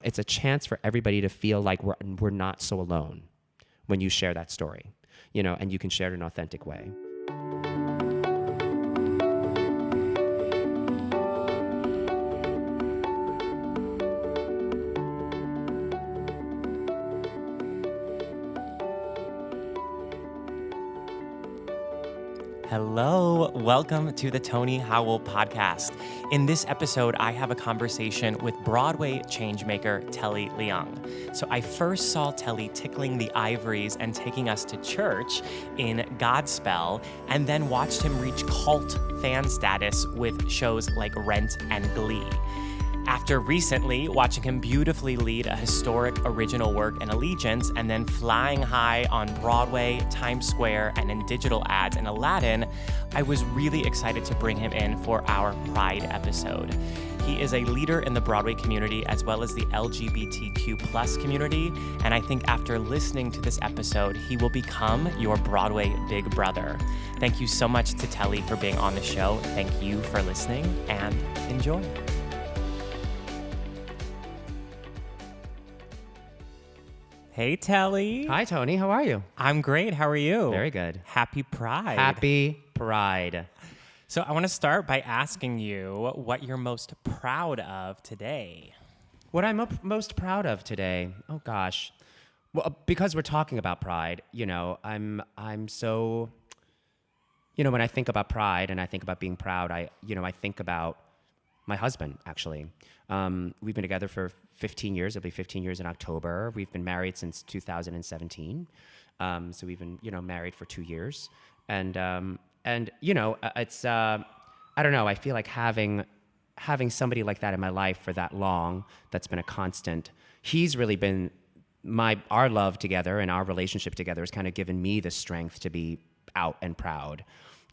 it's a chance for everybody to feel like we're not so alone when you share that story, and you can share it in an authentic way. Hello, welcome to the Tony Howell podcast. In this episode, I have a conversation with Broadway changemaker Telly Leung. So I first saw Telly tickling the ivories and taking us to church in Godspell, and then watched him reach cult fan status with shows like Rent and Glee. After recently watching him beautifully lead a historic original work in Allegiance and then flying high on Broadway, Times Square, and in digital ads in Aladdin, I was really excited to bring him in for our Pride episode. He is a leader in the Broadway community as well as the LGBTQ+ community, and I think after listening to this episode, he will become your Broadway big brother. Thank you so much to Telly for being on the show. Thank you for listening, and enjoy. Hey, Telly. Hi, Tony. How are you? I'm great. How are you? Very good. Happy Pride. Happy Pride. So I want to start by asking you what you're most proud of today. What I'm most proud of today? Oh, gosh. Well, because we're talking about Pride, I'm so, when I think about Pride and I think about being proud, I think about my husband, actually. We've been together for 15 years. It'll be 15 years in October. We've been married since 2017. So we've been, married for 2 years. And it's, I don't know, I feel like having somebody like that in my life for that long, that's been a constant. He's really been our love together, and our relationship together has kind of given me the strength to be out and proud.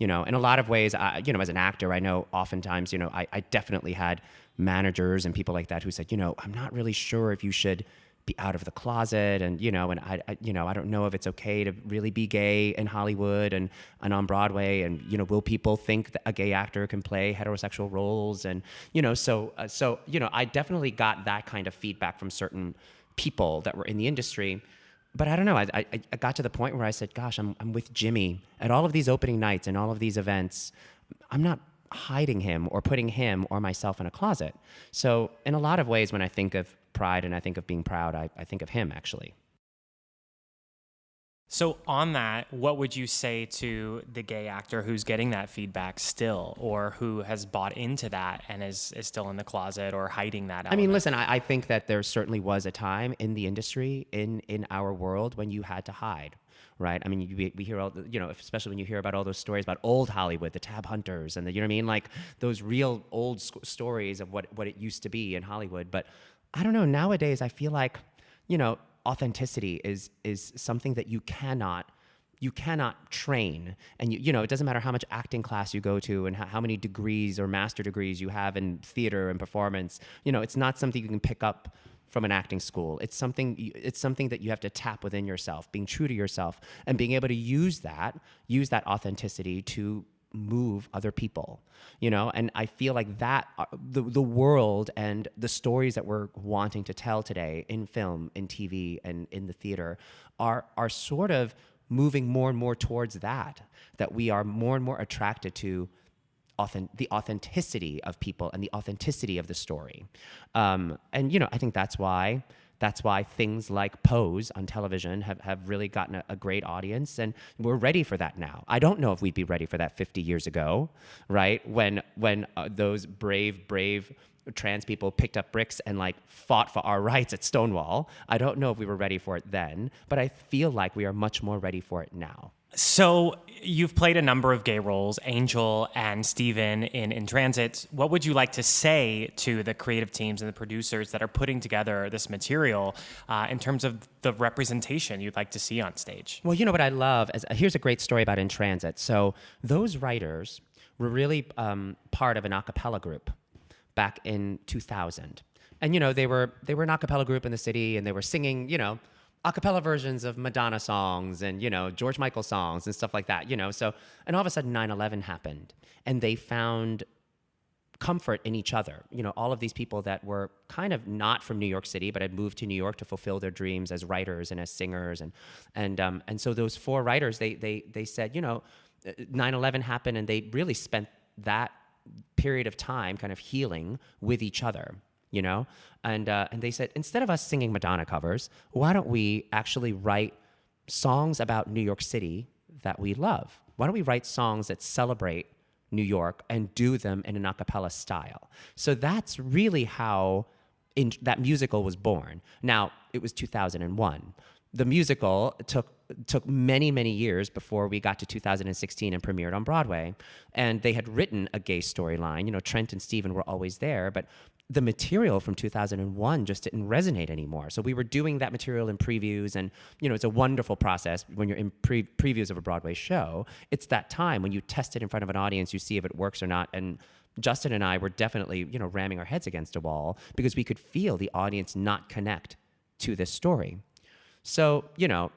In a lot of ways, as an actor, I know oftentimes, I definitely had managers and people like that who said, I'm not really sure if you should be out of the closet, and I don't know if it's okay to really be gay in Hollywood and on Broadway, and will people think that a gay actor can play heterosexual roles, and so I definitely got that kind of feedback from certain people that were in the industry. But I don't know, I got to the point where I said, gosh, I'm with Jimmy at all of these opening nights and all of these events. I'm not hiding him or putting him or myself in a closet. So in a lot of ways, when I think of Pride and I think of being proud, I think of him, actually. So on that, what would you say to the gay actor who's getting that feedback still, or who has bought into that and is still in the closet or hiding that element? I mean, listen, I think that there certainly was a time in the industry, in our world, when you had to hide, right? I mean, we hear all, especially when you hear about all those stories about old Hollywood, the tab hunters, and like those real old stories of what it used to be in Hollywood. But I don't know, nowadays I feel like, authenticity is something that you cannot train. And it doesn't matter how much acting class you go to and how many degrees or master degrees you have in theater and performance. It's not something you can pick up from an acting school. It's something that you have to tap within yourself, being true to yourself and being able to use that authenticity to move other people, and I feel like that the world and the stories that we're wanting to tell today in film, in TV, and in the theater are sort of moving more and more towards that we are more and more attracted to the authenticity of people and the authenticity of the story. And I think that's why things like Pose on television have really gotten a great audience, and we're ready for that now. I don't know if we'd be ready for that 50 years ago, right? When those brave trans people picked up bricks and fought for our rights at Stonewall. I don't know if we were ready for it then, but I feel like we are much more ready for it now. So you've played a number of gay roles, Angel and Steven in Transit. What would you like to say to the creative teams and the producers that are putting together this material in terms of the representation you'd like to see on stage? Well, what I love is, here's a great story about In Transit. So those writers were really part of an a cappella group back in 2000. And, they were an a cappella group in the city, and they were singing, a cappella versions of Madonna songs and, George Michael songs and stuff like that, So, and all of a sudden 9/11 happened, and they found comfort in each other. You know, all of these people that were kind of not from New York City, but had moved to New York to fulfill their dreams as writers and as singers, and so those four writers, they said, you know, 9/11 happened, and they really spent that period of time kind of healing with each other. You know, and they said, instead of us singing Madonna covers, why don't we actually write songs about New York City that we love? Why don't we write songs that celebrate New York and do them in an a cappella style? So that's really how that musical was born. Now, it was 2001. The musical took many, many years before we got to 2016 and premiered on Broadway. And they had written a gay storyline. You know, Trent and Stephen were always there, but the material from 2001 just didn't resonate anymore. So we were doing that material in previews, and you know, it's a wonderful process when you're in previews of a Broadway show. It's that time when you test it in front of an audience, you see if it works or not. And Justin and I were definitely, you know, ramming our heads against a wall because we could feel the audience not connect to this story. So, you know,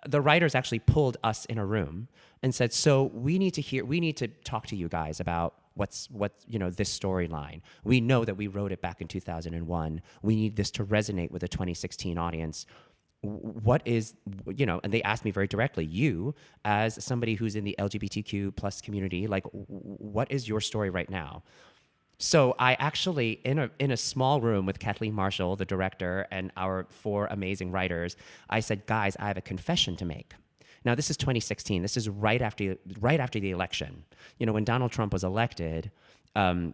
the writers actually pulled us in a room and said, so we need to talk to you guys about you know, this storyline. We know that we wrote it back in 2001. We need this to resonate with the 2016 audience. What is, you know, and they asked me very directly, you as somebody who's in the LGBTQ plus community, like, what is your story right now? So I actually, in a small room with Kathleen Marshall, the director, and our four amazing writers, I said, guys, I have a confession to make. Now, this is 2016. This is right after the election. You know, when Donald Trump was elected, the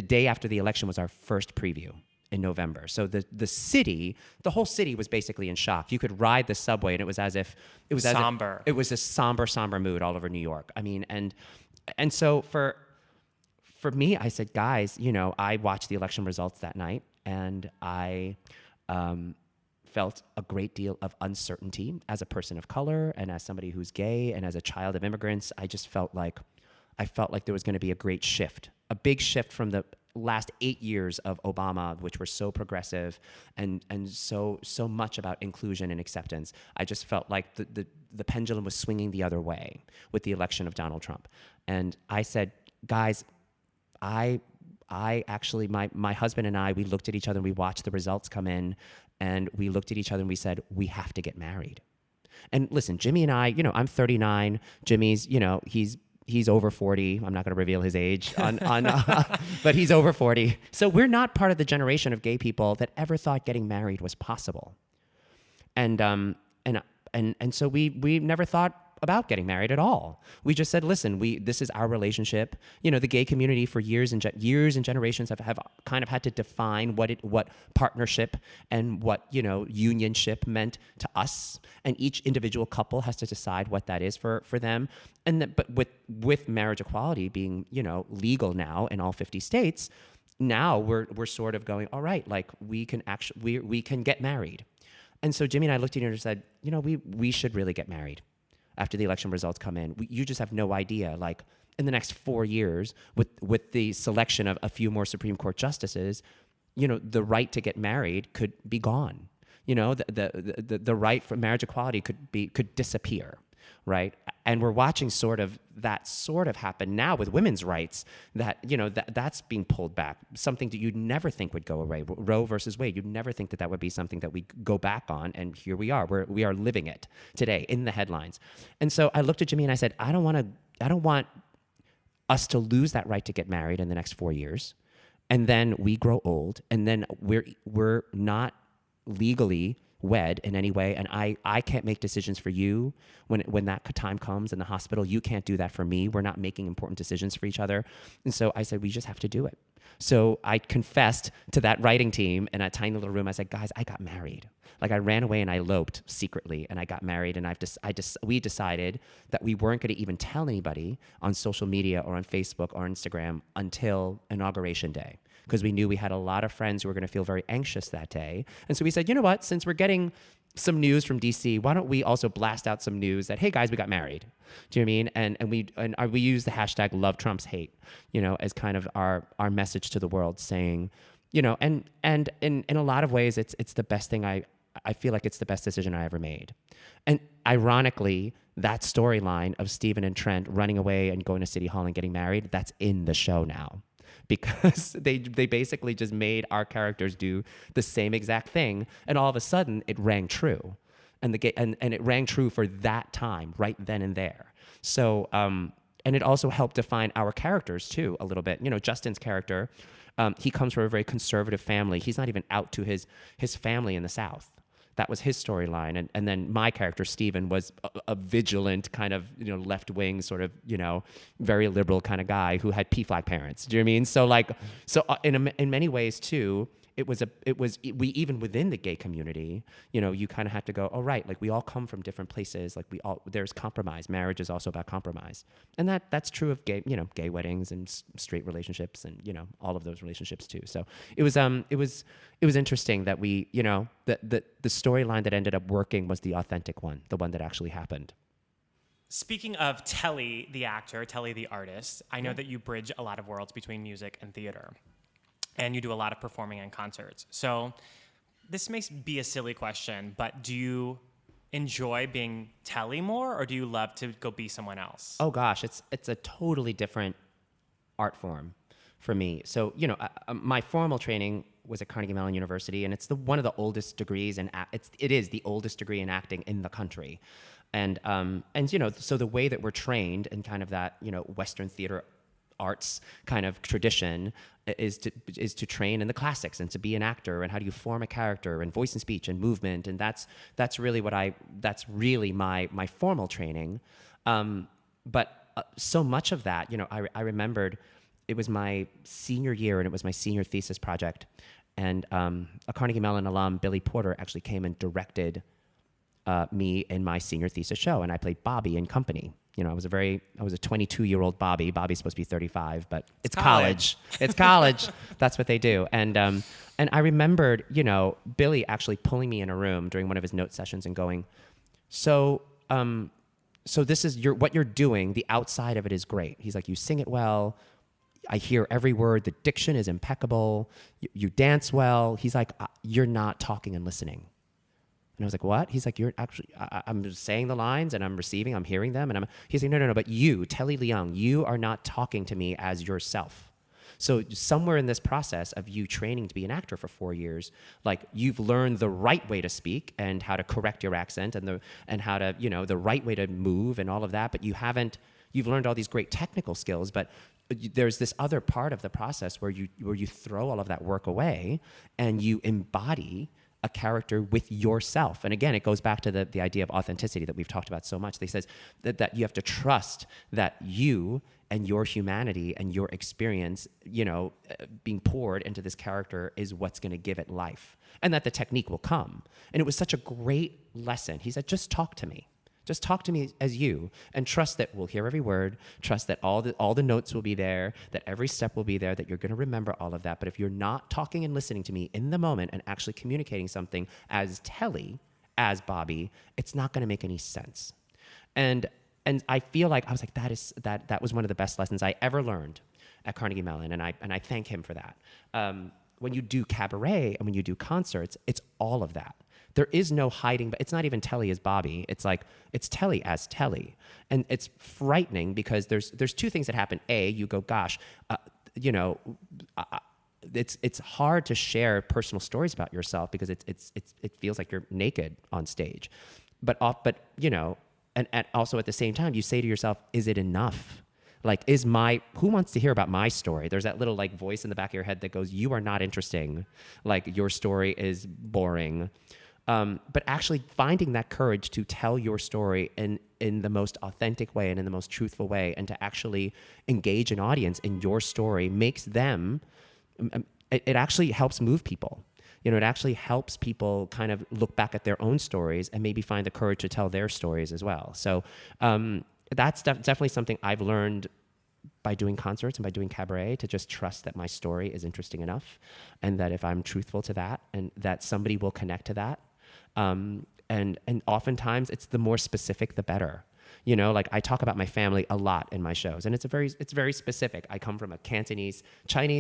day after the election was our first preview in November. So the whole city was basically in shock. You could ride the subway, and it was as if it was somber. It was a somber mood all over New York. I mean, and so for me, I said, guys, you know, I watched the election results that night, and I felt a great deal of uncertainty as a person of color and as somebody who's gay and as a child of immigrants. I felt like there was going to be a great shift, a big shift from the last 8 years of Obama, which were so progressive and so much about inclusion and acceptance. I just felt like the pendulum was swinging the other way with the election of Donald Trump. And I said, guys, I actually, my husband and I, we looked at each other and we watched the results come in, and we looked at each other and we said, we have to get married. And listen, Jimmy and I, you know, I'm 39. Jimmy's, you know, he's over 40. I'm not going to reveal his age but he's over 40. So we're not part of the generation of gay people that ever thought getting married was possible. And so we never thought about getting married at all. We just said, listen, this is our relationship. You know, the gay community for years and generations have kind of had to define what partnership and what, you know, unionship meant to us. And each individual couple has to decide what that is for them. But with marriage equality being, you know, legal now in all 50 states, now we're sort of going, all right, like we can get married. And so Jimmy and I looked at each other and said, you know, we should really get married after the election results come in. You just have no idea, like in the next 4 years with the selection of a few more Supreme Court justices, you know, the right to get married could be gone. You know, the right for marriage equality could disappear, right? And we're watching that happen now with women's rights, that, you know, that's being pulled back, something that you'd never think would go away. Roe versus Wade, you'd never think that would be something that we go back on, and here we are. We are living it today in the headlines. And so I looked at Jimmy and I said, I don't want us to lose that right to get married in the next 4 years, and then we grow old, and then we're not legally wed in any way, and I can't make decisions for you when that time comes in the hospital. You can't do that for me. We're not making important decisions for each other. And so I said, we just have to do it. So I confessed to that writing team in a tiny little room. I said, guys, I got married. Like, I ran away and I eloped secretly, and I got married, and we decided that we weren't going to even tell anybody on social media or on Facebook or Instagram until Inauguration Day, because we knew we had a lot of friends who were going to feel very anxious that day. And so we said, you know what, since we're getting some news from DC, why don't we also blast out some news that, hey guys, we got married. Do you know what I mean? And we use the hashtag Love Trumps Hate, you know, as kind of our message to the world, saying, you know, and in a lot of ways, it's the best thing. I feel like it's the best decision I ever made. And ironically, that storyline of Stephen and Trent running away and going to City Hall and getting married, that's in the show now. because they basically just made our characters do the same exact thing, and all of a sudden it rang true, and it rang true for that time, right then and there. So and it also helped define our characters too a little bit. You know, Justin's character, he comes from a very conservative family. He's not even out to his family in the South. That was his storyline. And then my character, Stephen, was a vigilant kind of, you know, left-wing sort of, you know, very liberal kind of guy who had PFLAG parents. Do you know what I mean? So like, in many ways too, we even within the gay community, you know, you kind of have to go, oh, right, like we all come from different places. Like there's compromise. Marriage is also about compromise. And that's true of gay, you know, gay weddings and straight relationships and, you know, all of those relationships too. So it was interesting that we, you know, the storyline that ended up working was the authentic one, the one that actually happened. Speaking of Telly, the actor, Telly, the artist, I know that you bridge a lot of worlds between music and theater. And you do a lot of performing and concerts. So this may be a silly question, but do you enjoy being Telly more, or do you love to go be someone else? Oh gosh, it's a totally different art form for me. So, you know, my formal training was at Carnegie Mellon University, and it's one of the oldest degrees, and it is the oldest degree in acting in the country. And you know, so the way that we're trained in kind of that, you know, Western theater arts kind of tradition is to train in the classics and to be an actor, and how do you form a character, and voice and speech and movement, and that's really my formal training. But so much of that, you know, I remembered it was my senior year and it was my senior thesis project, and a Carnegie Mellon alum, Billy Porter, actually came and directed me in my senior thesis show, and I played Bobby in Company. You know, I was a 22-year-old Bobby. Bobby's supposed to be 35, but it's college. It's college. That's what they do. And I remembered, you know, Billy actually pulling me in a room during one of his note sessions and going, so this is what you're doing. The outside of it is great. He's like, you sing it well. I hear every word. The diction is impeccable. You dance well. He's like, you're not talking and listening. And I was like, what? He's like, you're actually, I'm saying the lines and I'm hearing them. And he's like, no, but you, Telly Leung, you are not talking to me as yourself. So somewhere in this process of you training to be an actor for 4 years, like you've learned the right way to speak and how to correct your accent and how to, you know, the right way to move and all of that. But you've learned all these great technical skills, but there's this other part of the process where you throw all of that work away and you embody a character with yourself. And again, it goes back to the idea of authenticity that we've talked about so much. They says that you have to trust that you and your humanity and your experience, you know, being poured into this character is what's going to give it life, and that the technique will come. And it was such a great lesson. He said, just talk to me. Just talk to me as you, and trust that we'll hear every word, trust that all the notes will be there, that every step will be there, that you're going to remember all of that. But if you're not talking and listening to me in the moment and actually communicating something as Telly, as Bobby, it's not going to make any sense. And I feel like I was like, that was one of the best lessons I ever learned at Carnegie Mellon, and I thank him for that. When you do cabaret and when you do concerts, it's all of that. There is no hiding, but it's not even Telly as Bobby. It's like, it's Telly as Telly. And it's frightening because there's two things that happen. A, you go, gosh, you know, it's hard to share personal stories about yourself because it feels like you're naked on stage. But you know, and also at the same time, you say to yourself, is it enough? Like, who wants to hear about my story? There's that little like voice in the back of your head that goes, you are not interesting. Like, your story is boring. But actually finding that courage to tell your story in the most authentic way and in the most truthful way, and to actually engage an audience in your story makes them, it actually helps move people. You know, it actually helps people kind of look back at their own stories and maybe find the courage to tell their stories as well. So that's definitely something I've learned by doing concerts and by doing cabaret, to just trust that my story is interesting enough, and that if I'm truthful to that, and that somebody will connect to that. And oftentimes it's the more specific, the better. You know, like I talk about my family a lot in my shows, and it's very specific. I come from a Chinese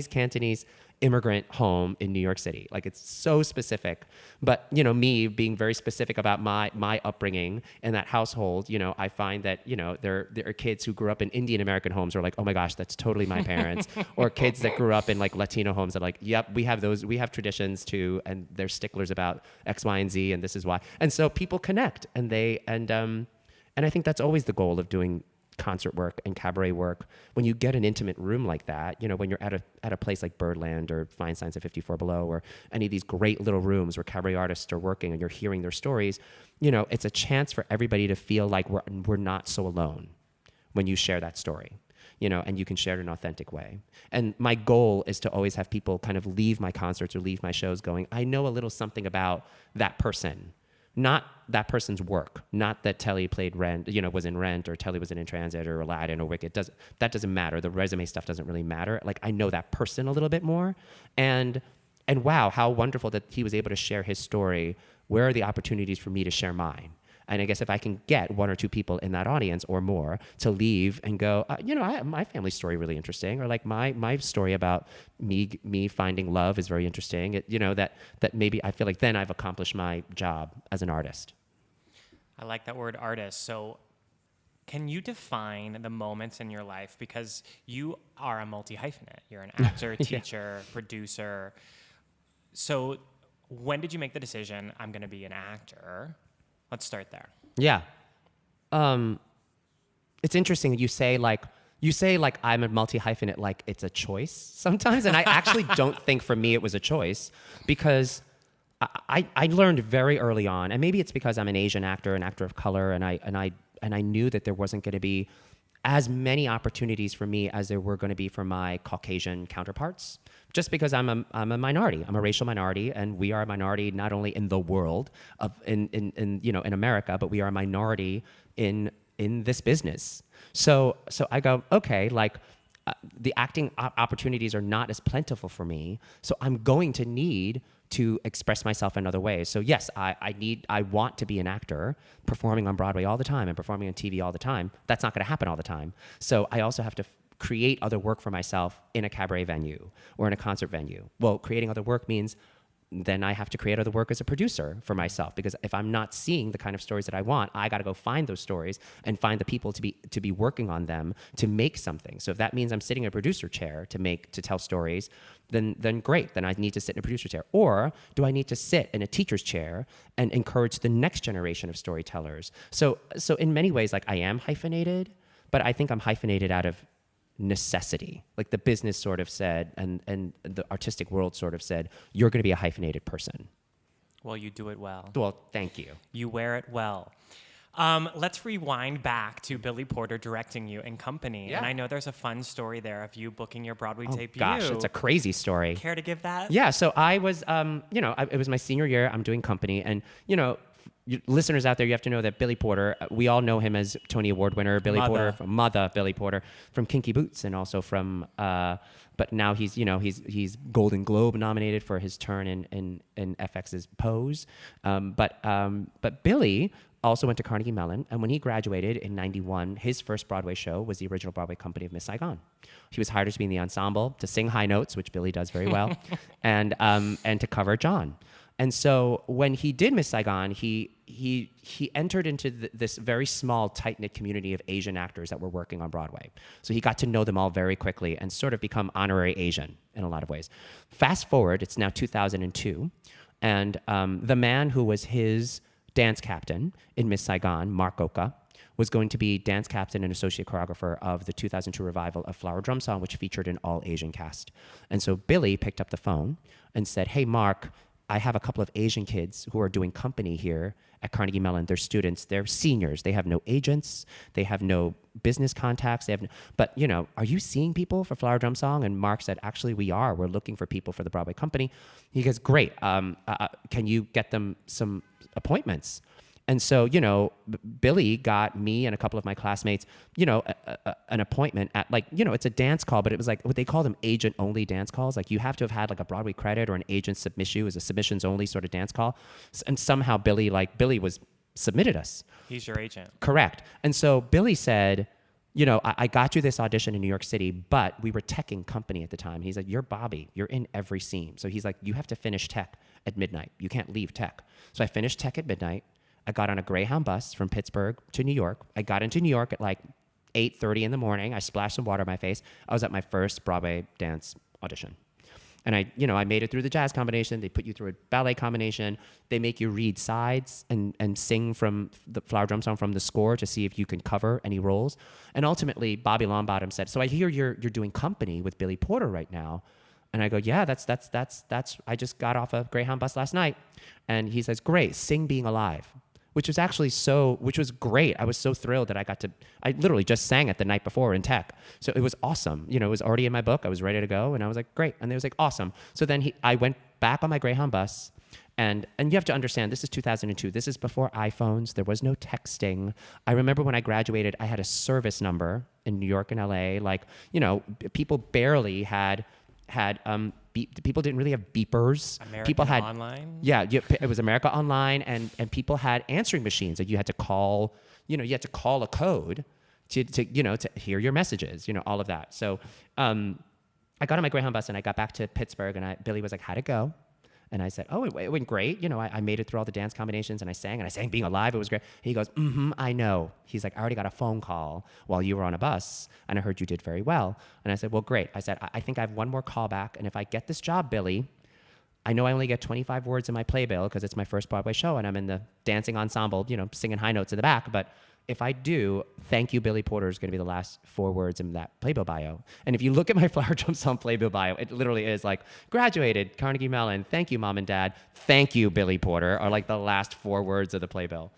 Cantonese immigrant home in New York City. Like it's so specific. But, you know, me being very specific about my upbringing in that household, you know, I find that, you know, there are kids who grew up in Indian American homes who are like, oh my gosh, that's totally my parents. Or kids that grew up in like Latino homes that are like, yep, we have traditions too, and they're sticklers about X, Y, and Z, and this is why. And so people connect, and I think that's always the goal of doing concert work and cabaret work. When you get an intimate room like that, you know, when you're at a place like Birdland or Feinstein's at 54 Below or any of these great little rooms where cabaret artists are working and you're hearing their stories, you know, it's a chance for everybody to feel like we're not so alone when you share that story, you know, and you can share it in an authentic way. And my goal is to always have people kind of leave my concerts or leave my shows going, I know a little something about that person. Not that person's work, not that Telly played Rent, you know, was in Rent, or Telly was in Transit or Aladdin or Wicked. That doesn't matter. The resume stuff doesn't really matter. Like I know that person a little bit more, and wow, how wonderful that he was able to share his story. Where are the opportunities for me to share mine? And I guess if I can get one or two people in that audience or more to leave and go, you know, my family story really interesting, or like my story about me finding love is very interesting. You know, that maybe I feel like then I've accomplished my job as an artist. I like that word, artist. So can you define the moments in your life, because you are a multi-hyphenate. You're an actor, teacher, producer. So when did you make the decision, I'm going to be an actor? Let's start there. Yeah. It's interesting. You say like I'm a multi-hyphenate like it's a choice sometimes. And I actually don't think for me it was a choice, because I learned very early on, and maybe it's because I'm an Asian actor, an actor of color, and I knew that there wasn't going to be as many opportunities for me as there were going to be for my Caucasian counterparts, just because I'm a minority. I'm a racial minority, and we are a minority not only in the world in you know, in America, but we are a minority in this business. So I go, okay, like the acting opportunities are not as plentiful for me, so I'm going to need to express myself in other ways. So yes, I want to be an actor, performing on Broadway all the time and performing on TV all the time. That's not going to happen all the time. So I also have to create other work for myself in a cabaret venue or in a concert venue. Well, creating other work means then I have to create other work as a producer for myself, because if I'm not seeing the kind of stories that I want, I got to go find those stories and find the people to be working on them to make something. So if that means I'm sitting in a producer chair to tell stories, then great. Then I need to sit in a producer chair. Or do I need to sit in a teacher's chair and encourage the next generation of storytellers? So in many ways, like I am hyphenated, but I think I'm hyphenated out of necessity. Like the business sort of said, and the artistic world sort of said, you're going to be a hyphenated person. Well, you do it well. Well, thank you. You wear it well. Let's rewind back to Billy Porter directing you in Company. Yeah. And I know there's a fun story there of you booking your Broadway debut. Gosh, it's a crazy story. Care to give that? Yeah, so I was, you know, it was my senior year. I'm doing Company, and, you know, listeners out there, you have to know that Billy Porter, we all know him as Tony Award winner Billy Porter, from Billy Porter, from Kinky Boots, and also from, but now he's, you know, he's Golden Globe nominated for his turn in FX's Pose. But Billy also went to Carnegie Mellon, and when he graduated in '91, his first Broadway show was the original Broadway company of Miss Saigon. He was hired to be in the ensemble, to sing high notes, which Billy does very well, and to cover John. And so when he did Miss Saigon, he entered into this very small, tight-knit community of Asian actors that were working on Broadway. So he got to know them all very quickly and sort of become honorary Asian in a lot of ways. Fast forward, it's now 2002, and the man who was his dance captain in Miss Saigon, Mark Oka, was going to be dance captain and associate choreographer of the 2002 revival of Flower Drum Song, which featured an all-Asian cast. And so Billy picked up the phone and said, hey, Mark, I have a couple of Asian kids who are doing Company here at Carnegie Mellon. They're students. They're seniors. They have no agents. They have no business contacts. But, you know, are you seeing people for Flower Drum Song? And Mark said, actually, we are. We're looking for people for the Broadway company. He goes, great. Can you get them some appointments? And so, you know, Billy got me and a couple of my classmates, you know, an appointment at, like, you know, it's a dance call, but it was like what they call them agent-only dance calls. Like you have to have had like a Broadway credit or an agent submit you as a submissions-only sort of dance call. And somehow Billy was submitted us. He's your agent. Correct. And so Billy said, I got you this audition in New York City, but we were teching company at the time. He's like, you're Bobby. You're in every scene. So he's like, you have to finish tech at midnight. You can't leave tech. So I finished tech at midnight. I got on a Greyhound bus from Pittsburgh to New York. I got into New York at like 8:30 in the morning. I splashed some water on my face. I was at my first Broadway dance audition. And I made it through the jazz combination. They put you through a ballet combination. They make you read sides and sing from the Flower Drum song from the score to see if you can cover any roles. And ultimately, Bobby Longbottom said, so I hear you're doing company with Billy Porter right now. And I go, yeah, that's I just got off a Greyhound bus last night. And he says, great, sing Being Alive. Which was great. I was so thrilled that I literally just sang it the night before in tech. So it was awesome. It was already in my book. I was ready to go. And I was like, great. And they was like, awesome. So then I went back on my Greyhound bus. And you have to understand, this is 2002. This is before iPhones. There was no texting. I remember when I graduated, I had a service number in New York and LA. Like, people barely had people didn't really have beepers. People had Online? Yeah, it was America Online, and people had answering machines that you had to call. You had to call a code to hear your messages. All of that. So I got on my Greyhound bus and I got back to Pittsburgh, and Billy was like, "How'd it go?" And I said, "Oh, it went great. I made it through all the dance combinations, and I sang Being Alive. It was great." He goes, I know. He's like, "I already got a phone call while you were on a bus, and I heard you did very well." And I said, "Well, great." I said, I think I have one more call back, and if I get this job, Billy, I know I only get 25 words in my playbill because it's my first Broadway show, and I'm in the dancing ensemble, singing high notes in the back, but if I do, thank you, Billy Porter is going to be the last 4 words in that playbill bio. And if you look at my Flower Drum Song playbill bio, it literally is like, graduated, Carnegie Mellon, thank you, Mom and Dad, thank you, Billy Porter, are like the last 4 words of the playbill.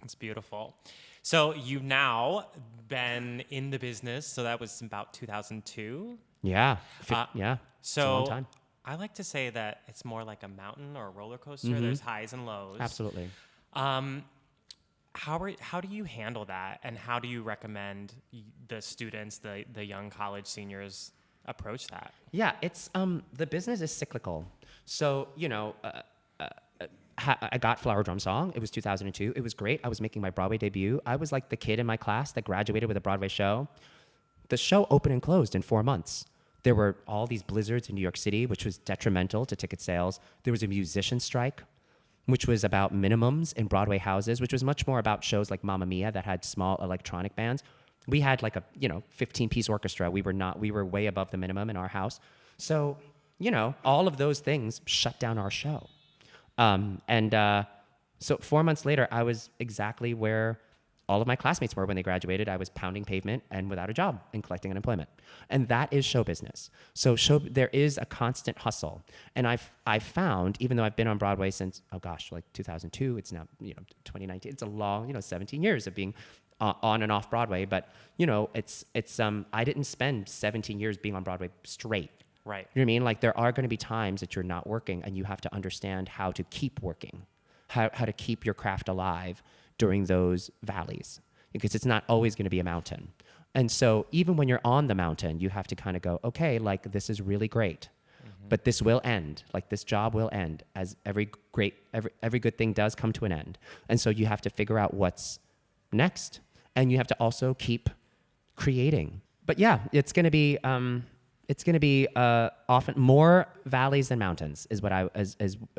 It's beautiful. So you've now been in the business, so that was about 2002? Yeah, yeah, so it's a long time. I like to say that it's more like a mountain or a roller coaster. Mm-hmm. There's highs and lows. Absolutely. How do you handle that, and how do you recommend the students, the young college seniors, approach that? Yeah, it's the business is cyclical. So I got Flower Drum Song. It was 2002. It was great. I was making my Broadway debut. I was like the kid in my class that graduated with a Broadway show. The show opened and closed in 4 months. There were all these blizzards in New York City, which was detrimental to ticket sales. There was a musician strike, which was about minimums in Broadway houses, which was much more about shows like Mamma Mia that had small electronic bands. We had like a 15-piece orchestra. We were way above the minimum in our house. So all of those things shut down our show. So 4 months later, I was exactly where all of my classmates were when they graduated. I was pounding pavement and without a job and collecting unemployment. And that is show business. So there is a constant hustle. And I've found, even though I've been on Broadway since, 2002, it's now, 2019. It's a long, 17 years of being on and off Broadway. But, I didn't spend 17 years being on Broadway straight. Right. You know what I mean? Like, there are going to be times that you're not working, and you have to understand how to keep working, how to keep your craft alive during those valleys, because it's not always going to be a mountain. And so even when you're on the mountain, you have to kind of go, okay, like, this is really great, but this will end. Like, this job will end, as every good thing does come to an end. And so you have to figure out what's next, and you have to also keep creating. But yeah, it's going to be often more valleys than mountains is what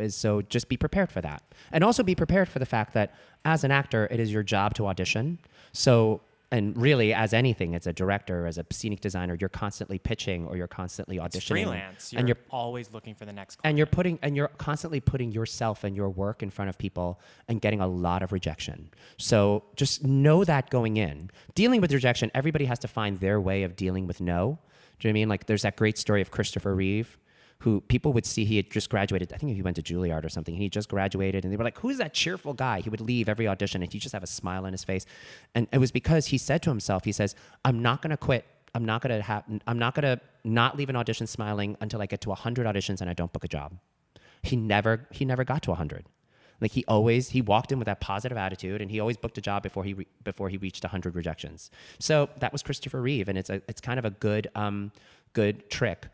so just be prepared for that. And also be prepared for the fact that as an actor, it is your job to audition. So, and really as anything, as a director, as a scenic designer, you're constantly pitching or you're constantly auditioning. It's freelance. You're always looking for the next client. And you're constantly putting yourself and your work in front of people and getting a lot of rejection. So just know that going in. Dealing with rejection, everybody has to find their way of dealing with no. Do you know what I mean? Like, there's that great story of Christopher Reeve, who people would see, he had just graduated. I think he went to Juilliard or something. And he just graduated, and they were like, who's that cheerful guy? He would leave every audition, and he'd just have a smile on his face. And it was because he said to himself, he says, I'm not going to quit. I'm not going to not leave an audition smiling until I get to 100 auditions and I don't book a job. He never got to 100. Like, he walked in with that positive attitude, and he always booked a job before he reached 100 rejections. So that was Christopher Reeve, and it's kind of a good trick.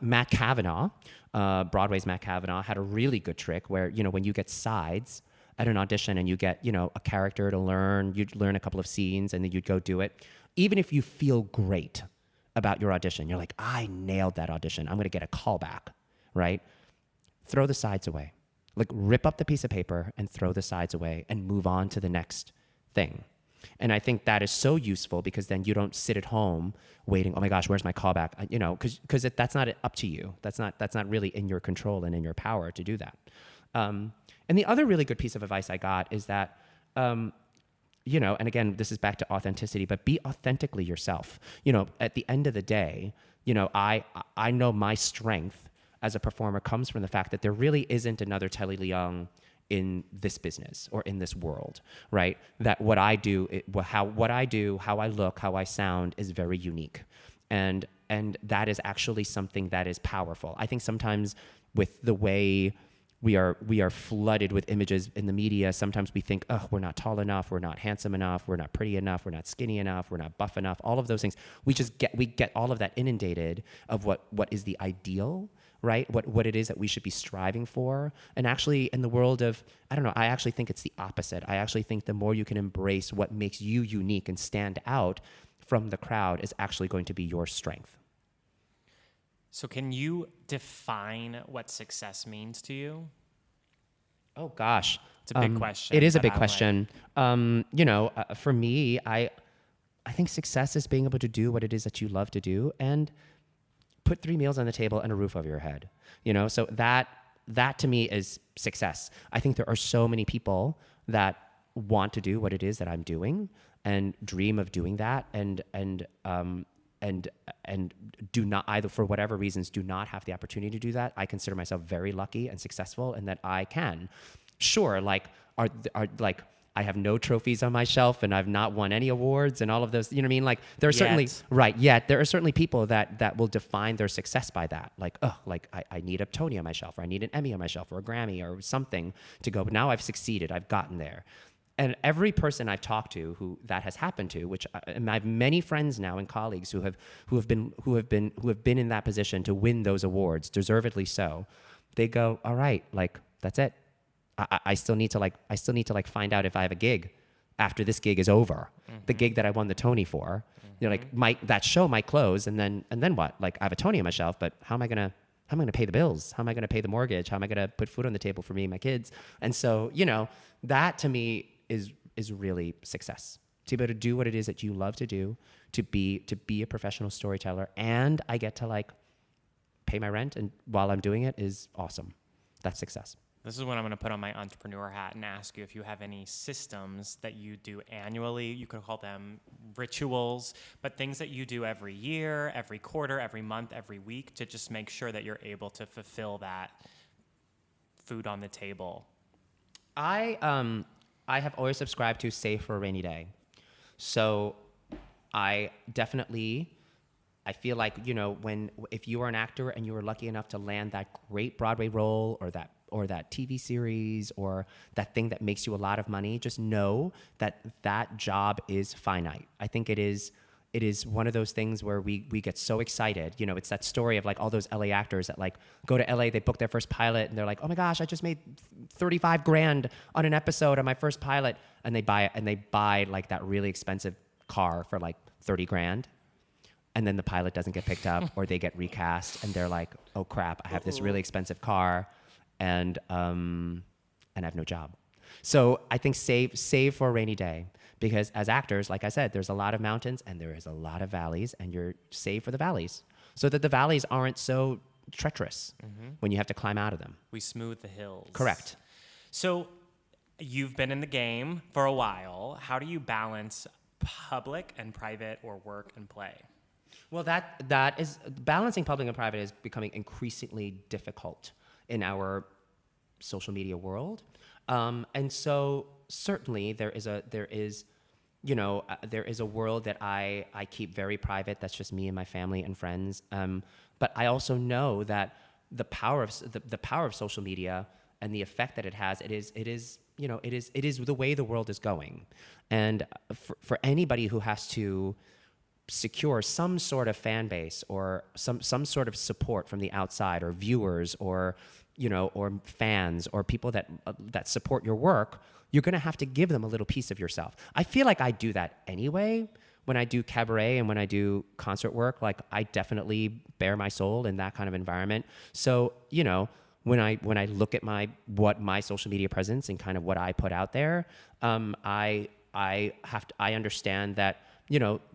Matt Kavanaugh, Broadway's Matt Kavanaugh, had a really good trick where, when you get sides at an audition and you get, a character to learn, you'd learn a couple of scenes and then you'd go do it. Even if you feel great about your audition, you're like, I nailed that audition, I'm going to get a callback, right? Throw the sides away. Like, rip up the piece of paper and throw the sides away and move on to the next thing. And I think that is so useful because then you don't sit at home waiting, oh my gosh, where's my callback? Because that's not up to you. That's not really in your control and in your power to do that. And the other really good piece of advice I got is that, and again, this is back to authenticity, but be authentically yourself. At the end of the day, I know my strength as a performer comes from the fact that there really isn't another Telly Leung in this business or in this world, right? That what I do, how I look, how I sound is very unique. And that is actually something that is powerful. I think sometimes with the way we are flooded with images in the media, sometimes we think, oh, we're not tall enough, we're not handsome enough, we're not pretty enough, we're not skinny enough, we're not buff enough, all of those things. We get all of that inundated of what is the ideal, right? What it is that we should be striving for. And actually in the world of, I don't know, I actually think it's the opposite. I actually think the more you can embrace what makes you unique and stand out from the crowd is actually going to be your strength. So can you define what success means to you? Oh gosh. It's a big question. It is a big question. For me, I think success is being able to do what it is that you love to do and put 3 meals on the table and a roof over your head. So that to me is success. I think there are so many people that want to do what it is that I'm doing and dream of doing that and do not, either for whatever reasons, do not have the opportunity to do that. I consider myself very lucky and successful in that I can. Sure, I have no trophies on my shelf and I've not won any awards and all of those, you know what I mean? Like there are certainly, there are certainly people that will define their success by that. I need a Tony on my shelf, or I need an Emmy on my shelf, or a Grammy or something to go, but now I've succeeded, I've gotten there. And every person I've talked to who that has happened to, which I have many friends now and colleagues who have been in that position to win those awards, deservedly so. They go, all right, that's it. I still need to find out if I have a gig after this gig is over. Mm-hmm. The gig that I won the Tony for, that show might close, and then what? I have a Tony on my shelf, but how am I gonna pay the bills? How am I gonna pay the mortgage? How am I gonna put food on the table for me and my kids? And so, that to me is really success. To be able to do what it is that you love to do, to be a professional storyteller, and I get to pay my rent, and while I'm doing it is awesome. That's success. This is when I'm going to put on my entrepreneur hat and ask you if you have any systems that you do annually. You could call them rituals, but things that you do every year, every quarter, every month, every week to just make sure that you're able to fulfill that food on the table. I have always subscribed to save for a rainy day. So I feel like, if you are an actor and you are lucky enough to land that great Broadway role or that TV series or that thing that makes you a lot of money, just know that job is finite. I think it is one of those things where we get so excited. It's that story of all those LA actors that go to LA, they book their first pilot and they're like, oh my gosh, I just made $35,000 on an episode on my first pilot. And they buy that really expensive car for $30,000. And then the pilot doesn't get picked up or they get recast and they're like, oh crap, I have this really expensive car and I have no job. So I think save for a rainy day, because as actors, like I said, there's a lot of mountains and there is a lot of valleys, and you're save for the valleys so that the valleys aren't so treacherous when you have to climb out of them. We smooth the hills. Correct. So you've been in the game for a while. How do you balance public and private, or work and play? Well, that is balancing public and private is becoming increasingly difficult in our social media world, and so certainly there is a world that I keep very private. That's just me and my family and friends. But I also know that the power of social media and the effect that it has, it is the way the world is going, and for anybody who has to secure some sort of fan base or some sort of support from the outside or viewers or or fans or people that support your work, you're going to have to give them a little piece of yourself. I feel like I do that anyway. When I do cabaret and when I do concert work, like I definitely bare my soul in that kind of environment. So, when I look at my social media presence and kind of what I put out there, I understand that,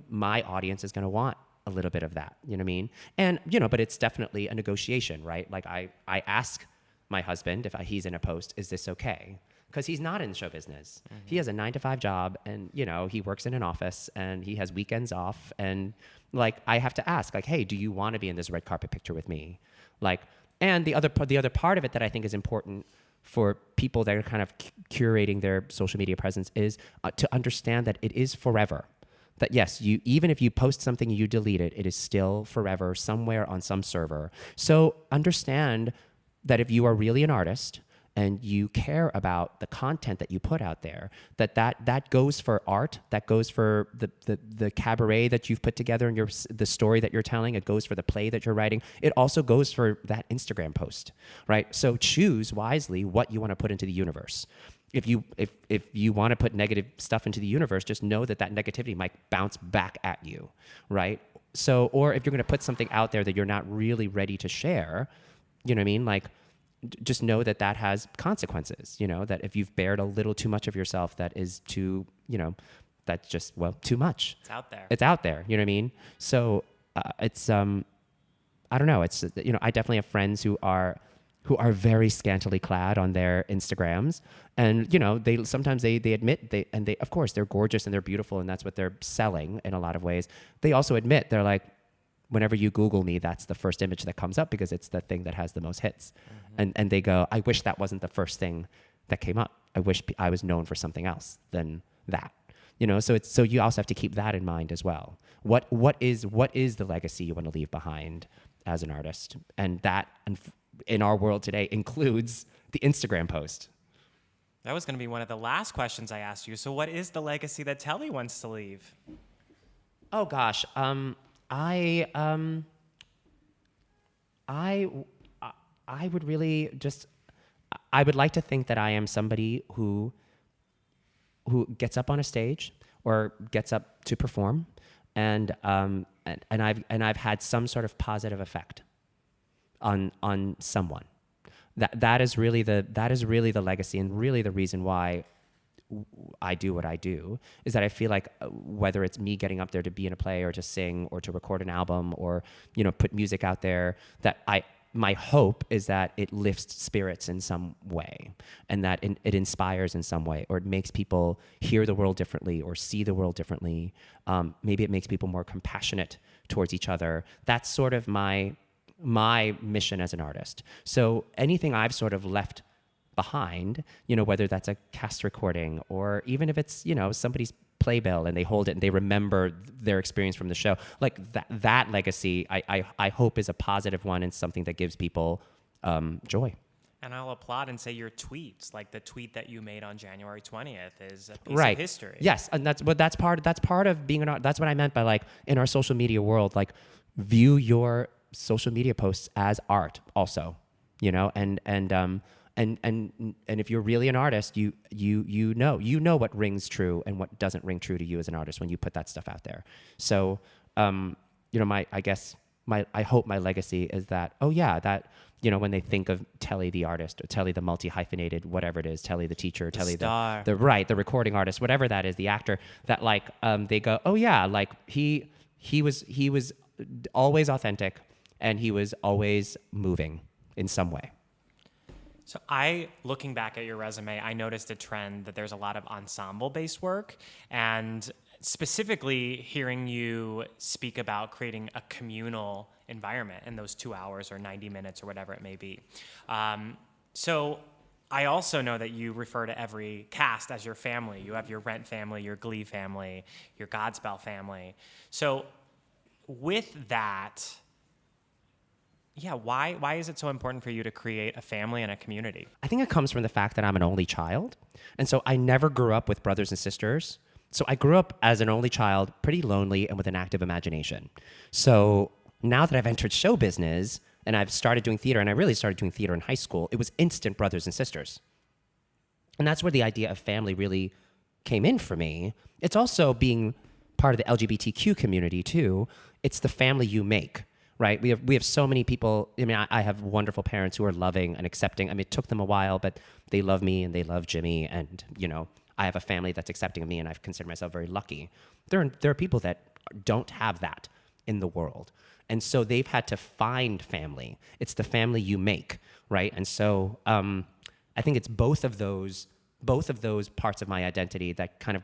my audience is going to want a little bit of that, you know what I mean? And, but it's definitely a negotiation, right? Like I ask my husband if he's in a post, is this okay? Because he's not in show business. Mm-hmm. He has a 9-to-5 job, and he works in an office, and he has weekends off, and like I have to ask, like, hey, do you want to be in this red carpet picture with me? Like, and the other part of it that I think is important for people that are kind of curating their social media presence is to understand that it is forever. That yes, even if you post something and you delete it, it is still forever somewhere on some server. So understand that if you are really an artist and you care about the content that you put out there, that goes for art, that goes for the cabaret that you've put together and the story that you're telling, it goes for the play that you're writing, it also goes for that Instagram post, right? So choose wisely what you want to put into the universe. If you want to put negative stuff into the universe, just know that negativity might bounce back at you, right? So, or if you're going to put something out there that you're not really ready to share, you know what I mean? Like, just know that has consequences, that if you've bared a little too much of yourself, that is too, that's just, too much. It's out there. It's out there, you know what I mean? So it's, I don't know. It's, I definitely have friends who are very scantily clad on their Instagrams. And, they sometimes they admit they of course they're gorgeous and they're beautiful and that's what they're selling in a lot of ways. They also admit, they're like, whenever you Google me, that's the first image that comes up because it's the thing that has the most hits. Mm-hmm. And they go, I wish that wasn't the first thing that came up. I wish I was known for something else than that. So you also have to keep that in mind as well. What is the legacy you want to leave behind as an artist? And that, in our world today, includes the Instagram post. That was going to be one of the last questions I asked you. So what is the legacy that Telly wants to leave? Oh gosh, I would really just, I would like to think that I am somebody who gets up on a stage or gets up to perform, and I've had some sort of positive effect on someone. That is really the legacy, and really the reason why I do what I do, is that I feel like whether it's me getting up there to be in a play or to sing or to record an album or put music out there, that my hope is that it lifts spirits in some way, and that it inspires in some way, or it makes people hear the world differently or see the world differently. Maybe it makes people more compassionate towards each other. That's sort of my mission as an artist. So anything I've sort of left behind, whether that's a cast recording or even if it's, somebody's playbill and they hold it and they remember their experience from the show, like that legacy, I hope is a positive one and something that gives people joy. And I'll applaud and say your tweets, like the tweet that you made on January 20th, is a piece right. of history. Yes, and that's part of being an art. That's what I meant by, like, in our social media world, like, view your social media posts as art also, and if you're really an artist, you know what rings true and what doesn't ring true to you as an artist when you put that stuff out there. So, I hope my legacy is that, when they think of Telly the artist or Telly the multi-hyphenated, whatever it is, Telly the teacher, Telly the recording artist, whatever that is, the actor, that they go, oh yeah, like he was always authentic and he was always moving in some way. So looking back at your resume, I noticed a trend that there's a lot of ensemble-based work, and specifically hearing you speak about creating a communal environment in those 2 hours or 90 minutes or whatever it may be. So I also know that you refer to every cast as your family. You have your Rent family, your Glee family, your Godspell family. So with that, why is it so important for you to create a family and a community? I think it comes from the fact that I'm an only child. And so I never grew up with brothers and sisters. So I grew up as an only child, pretty lonely and with an active imagination. So now that I've entered show business and I've started doing theater, and I really started doing theater in high school, it was instant brothers and sisters. And that's where the idea of family really came in for me. It's also being part of the LGBTQ community too. It's the family you make, right? We have so many people. I mean, I have wonderful parents who are loving and accepting. I mean, it took them a while, but they love me and they love Jimmy. And, you know, I have a family that's accepting of me, and I consider myself very lucky. There are people that don't have that in the world. And so they've had to find family. It's the family you make, right? And so I think it's both of those parts of my identity that kind of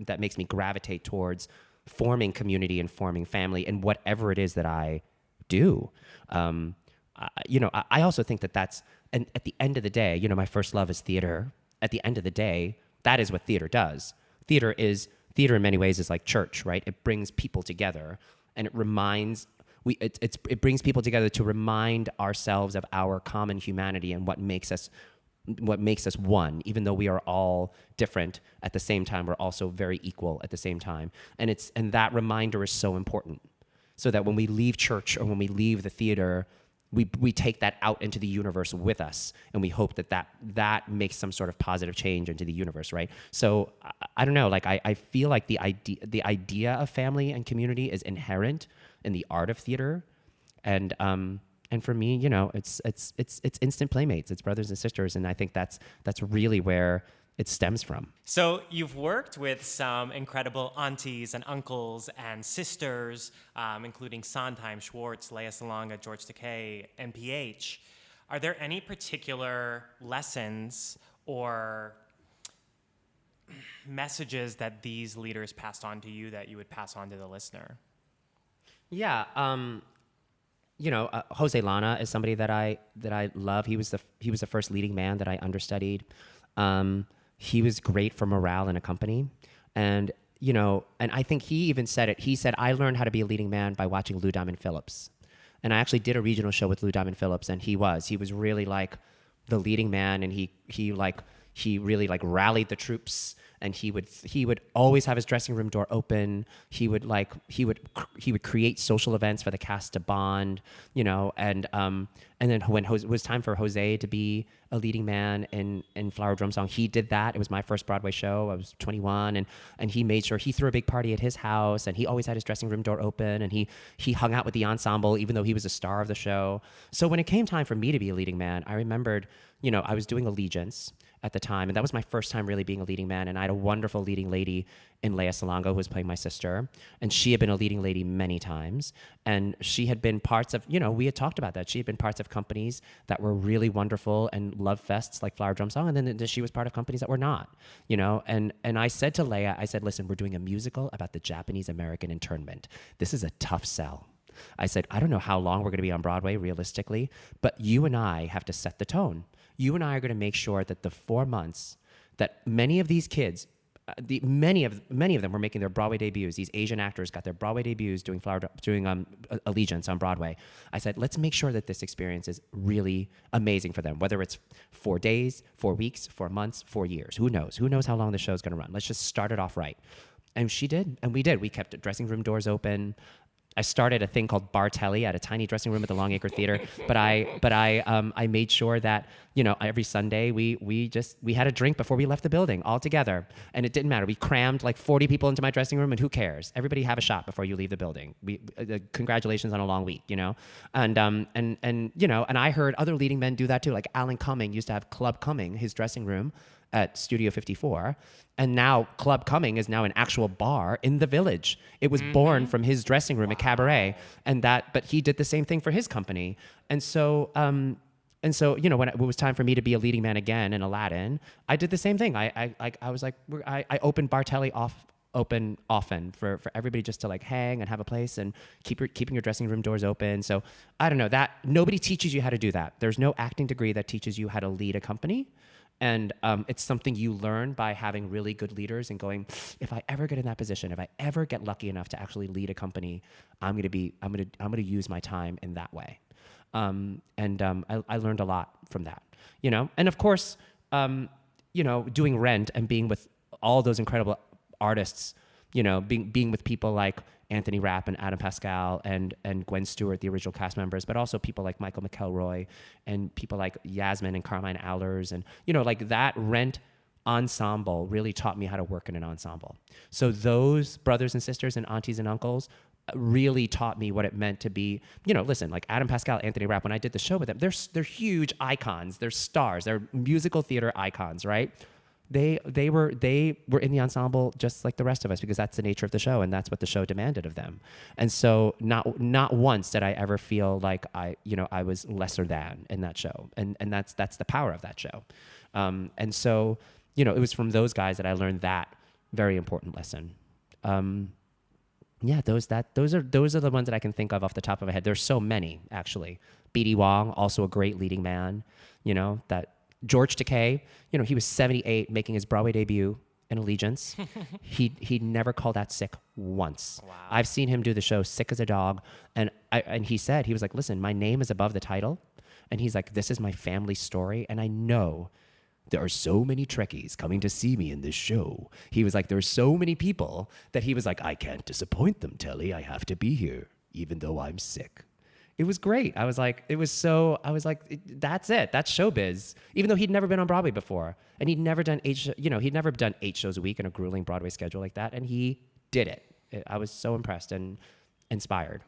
that makes me gravitate towards forming community and forming family in whatever it is that I do. I also think that that's, and at the end of the day, you know, my first love is theater. At the end of the day, that is what theater does. Theater in many ways is like church, right? It brings people together, and it brings people together to remind ourselves of our common humanity and what makes us one. Even though we are all different, at the same time we're also very equal at the same time. And that reminder is so important, so that when we leave church or when we leave the theater, we take that out into the universe with us, and we hope that makes some sort of positive change into the universe, right? So I don't know, like I feel like the idea of family and community is inherent in the art of theater, and for me, you know, it's instant playmates, it's brothers and sisters, and I think that's really where it stems from. So you've worked with some incredible aunties and uncles and sisters, including Sondheim, Schwartz, Lea Salonga, George Takei, and PH. Are there any particular lessons or messages that these leaders passed on to you that you would pass on to the listener? Yeah. Jose Lana is somebody that I love. He was the first leading man that I understudied. He was great for morale in a company. And, you know, and I think he even said it. He said, I learned how to be a leading man by watching Lou Diamond Phillips. And I actually did a regional show with Lou Diamond Phillips, and he was really like the leading man, and he really like rallied the troops, and he would always have his dressing room door open. He would create social events for the cast to bond, you know, and then when it was time for Jose to be a leading man in Flower Drum Song, he did that. It was my first Broadway show. I was 21, and he made sure he threw a big party at his house, and he always had his dressing room door open, and he hung out with the ensemble even though he was a star of the show. So when it came time for me to be a leading man, I remembered, you know, I was doing Allegiance at the time, and that was my first time really being a leading man, and I had a wonderful leading lady in Lea Salonga who was playing my sister, and she had been a leading lady many times, and she had been parts of, you know, we had talked about that, she had been parts of companies that were really wonderful and love fests like Flower Drum Song, and then she was part of companies that were not, you know, and I said to Lea, I said, listen, we're doing a musical about the Japanese-American internment. This is a tough sell. I said, I don't know how long we're going to be on Broadway realistically, but you and I have to set the tone. You and I are going to make sure that the 4 months that many of these kids, many of them were making their Broadway debuts. These Asian actors got their Broadway debuts doing Allegiance on Broadway. I said, let's make sure that this experience is really amazing for them, whether it's 4 days, 4 weeks, 4 months, 4 years. Who knows? Who knows how long the show's going to run? Let's just start it off right. And she did, and we did. We kept dressing room doors open. I started a thing called Bar Telly at a tiny dressing room at the Longacre Theater, but I made sure that, you know, every Sunday we had a drink before we left the building all together, and it didn't matter. We crammed like 40 people into my dressing room, and who cares? Everybody have a shot before you leave the building. Congratulations on a long week, you know, and you know, and I heard other leading men do that too. Like Alan Cumming used to have Club Cumming, his dressing room at Studio 54, and now Club Cumming is now an actual bar in the Village. It was born from his dressing room at Cabaret, but he did the same thing for his company. And so, you know, when it was time for me to be a leading man again in Aladdin, I did the same thing. I was like, I opened Bar Telly open often for everybody just to like hang and have a place and keeping your dressing room doors open. So I don't know, that nobody teaches you how to do that. There's no acting degree that teaches you how to lead a company. And it's something you learn by having really good leaders and going, if I ever get in that position, if I ever get lucky enough to actually lead a company, I'm gonna use my time in that way. I learned a lot from that, you know. And of course, you know, doing Rent and being with all those incredible artists being with people like Anthony Rapp and Adam Pascal and Gwen Stewart, the original cast members, but also people like Michael McElroy and people like Yasmin and Carmine Allers, and like that Rent ensemble really taught me how to work in an ensemble. So those brothers and sisters and aunties and uncles really taught me what it meant to be, listen, like Adam Pascal, Anthony Rapp, when I did the show with them, they're huge icons, they're stars, they're musical theater icons, right? They were in the ensemble just like the rest of us, because that's the nature of the show and that's what the show demanded of them. And so not once did I ever feel like I was lesser than in that show. And that's the power of that show. And so, it was from those guys that I learned that very important lesson. Yeah, those are the ones that I can think of off the top of my head. There's so many, actually. B.D. Wong, also a great leading man, that George Takei, he was 78 making his Broadway debut in Allegiance. He never called out sick once. Wow. I've seen him do the show sick as a dog. And he was like, listen, my name is above the title. And he's like, this is my family story. And I know there are so many Trekkies coming to see me in this show. He was like, there's so many people that he was like, I can't disappoint them, Telly. I have to be here, even though I'm sick. It was great. That's it. That's showbiz. Even though he'd never been on Broadway before, and he'd never done 8 shows a week in a grueling Broadway schedule like that, and he did it. I was so impressed and inspired.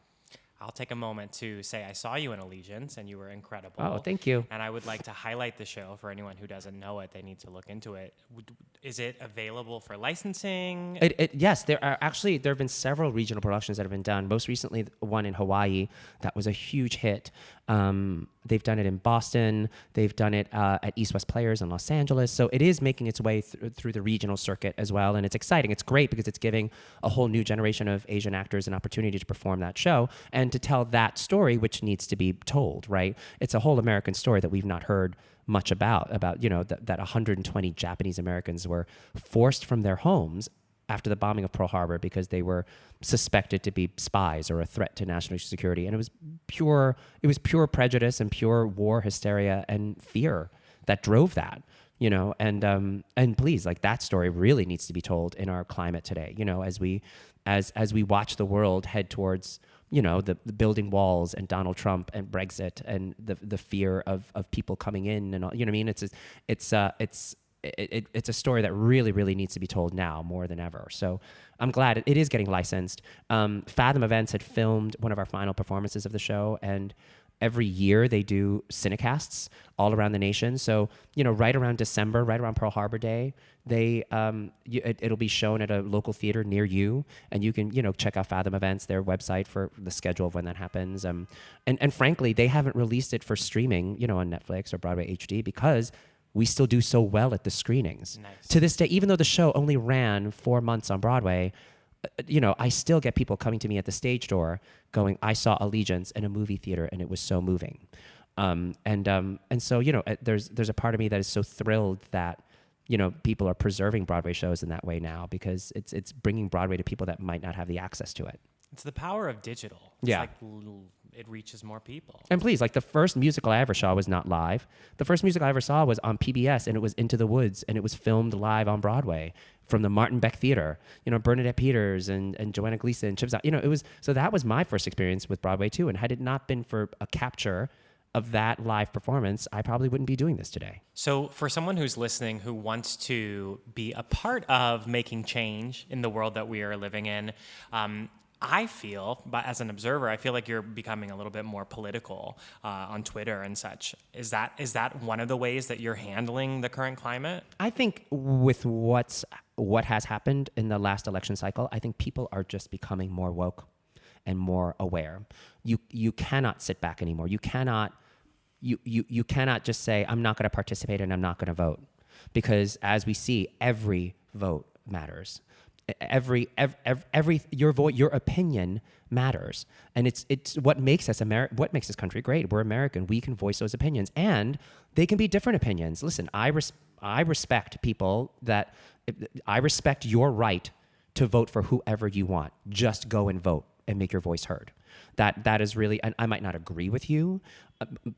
I'll take a moment to say I saw you in Allegiance, and you were incredible. Oh, thank you. And I would like to highlight the show for anyone who doesn't know it. They need to look into it. Is it available for licensing? Yes, there have been several regional productions that have been done. Most recently, one in Hawaii that was a huge hit. They've done it in Boston. They've done it at East West Players in Los Angeles. So it is making its way through the regional circuit as well. And it's exciting. It's great because it's giving a whole new generation of Asian actors an opportunity to perform that show and to tell that story, which needs to be told, right? It's a whole American story that we've not heard much about that 120 Japanese Americans were forced from their homes after the bombing of Pearl Harbor because they were suspected to be spies or a threat to national security. And it was pure prejudice and pure war hysteria and fear that drove that, and please, like, that story really needs to be told in our climate today, as we watch the world head towards, the building walls and Donald Trump and Brexit and the fear of people coming in and all, what I mean? It's a story that really, really needs to be told now more than ever. So I'm glad it is getting licensed. Fathom Events had filmed one of our final performances of the show, and every year they do cinecasts all around the nation. So, right around December, right around Pearl Harbor Day, it'll be shown at a local theater near you, and you can, check out Fathom Events, their website, for the schedule of when that happens. And frankly, they haven't released it for streaming, on Netflix or Broadway HD because we still do so well at the screenings. Nice. To this day, even though the show only ran 4 months on Broadway, I still get people coming to me at the stage door going, I saw Allegiance in a movie theater and it was so moving. And so, there's a part of me that is so thrilled that, people are preserving Broadway shows in that way now, because it's bringing Broadway to people that might not have the access to it. It's the power of digital. It's Yeah. It reaches more people. And please, like, the first musical I ever saw was not live. The first musical I ever saw was on PBS, and it was Into the Woods, and it was filmed live on Broadway from the Martin Beck Theater. Bernadette Peters and Joanna Gleason, Chips Out. So that was my first experience with Broadway too. And had it not been for a capture of that live performance, I probably wouldn't be doing this today. So for someone who's listening who wants to be a part of making change in the world that we are living in, I feel, but as an observer, I feel like you're becoming a little bit more political on Twitter and such. Is that one of the ways that you're handling the current climate? I think with what has happened in the last election cycle, I think people are just becoming more woke and more aware. You cannot sit back anymore. You cannot just say, I'm not going to participate and I'm not going to vote, because as we see, every vote matters. Every your vote, your opinion matters, and it's what makes us what makes this country great. We're American. We can voice those opinions, and they can be different opinions. Listen, I respect people I respect your right to vote for whoever you want. Just go and vote and make your voice heard. That is really, and I might not agree with you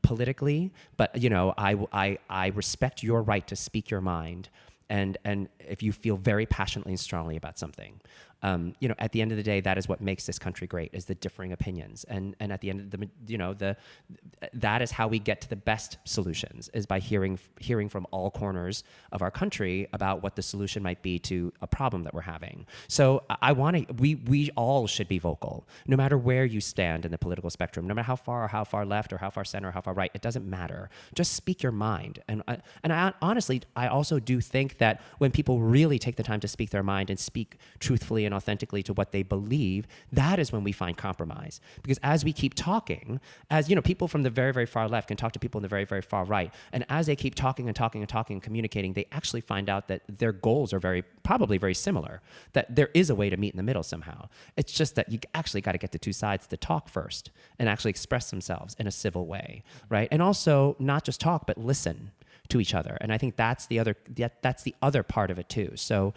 politically, but I respect your right to speak your mind and if you feel very passionately and strongly about something, at the end of the day, that is what makes this country great, is the differing opinions. And at the end of that is how we get to the best solutions, is by hearing from all corners of our country about what the solution might be to a problem that we're having. So we all should be vocal, no matter where you stand in the political spectrum, no matter how far left or how far center or how far right, it doesn't matter. Just speak your mind. And I honestly, I also do think that when people really take the time to speak their mind and speak truthfully and authentically to what they believe, that is when we find compromise. Because as we keep talking, people from the very, very far left can talk to people in the very, very far right. And as they keep talking and communicating, they actually find out that their goals are probably very similar, that there is a way to meet in the middle somehow. It's just that you actually got to get the two sides to talk first and actually express themselves in a civil way, right? And also not just talk, but listen to each other. And I think that's the other part of it too. So